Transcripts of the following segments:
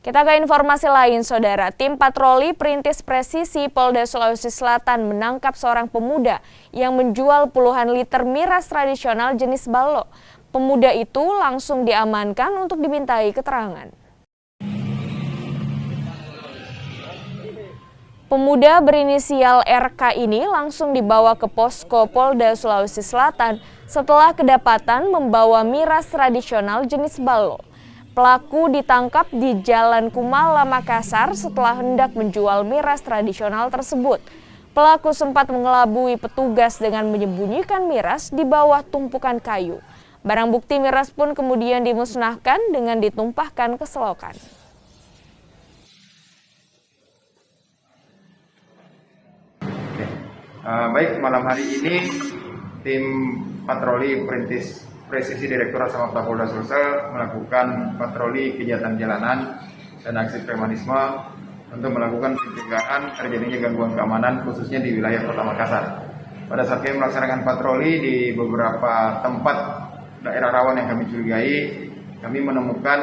Kita ke informasi lain, Saudara. Tim patroli Perintis Presisi Polda Sulawesi Selatan menangkap seorang pemuda yang menjual puluhan liter miras tradisional jenis ballo. Pemuda itu langsung diamankan untuk dimintai keterangan. Pemuda berinisial RK ini langsung dibawa ke posko Polda Sulawesi Selatan setelah kedapatan membawa miras tradisional jenis ballo. Pelaku ditangkap di Jalan Kumala, Makassar setelah hendak menjual miras tradisional tersebut. Pelaku sempat mengelabui petugas dengan menyembunyikan miras di bawah tumpukan kayu. Barang bukti miras pun kemudian dimusnahkan dengan ditumpahkan ke selokan. Baik, malam hari ini tim patroli Perintis Presisi Direktorat Samapta Polda Sulsel melakukan patroli kegiatan jalanan dan aksi premanisme untuk melakukan pencegahan terjadinya gangguan keamanan khususnya di wilayah Kota Makassar. Pada saat kami melaksanakan patroli di beberapa tempat daerah rawan yang kami curigai, kami menemukan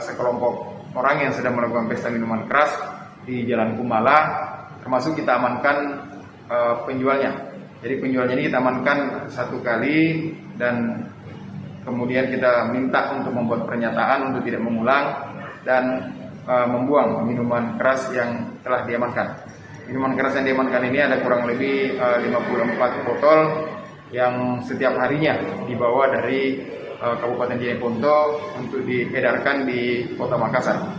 sekelompok orang yang sedang melakukan pesta minuman keras di Jalan Kumala, termasuk kita amankan penjualnya. Jadi penjualnya ini kita amankan satu kali dan kemudian kita minta untuk membuat pernyataan untuk tidak mengulang dan membuang minuman keras yang telah diamankan. Minuman keras yang diamankan ini ada kurang lebih 54 botol yang setiap harinya dibawa dari Kabupaten Jeneponto untuk diedarkan di Kota Makassar.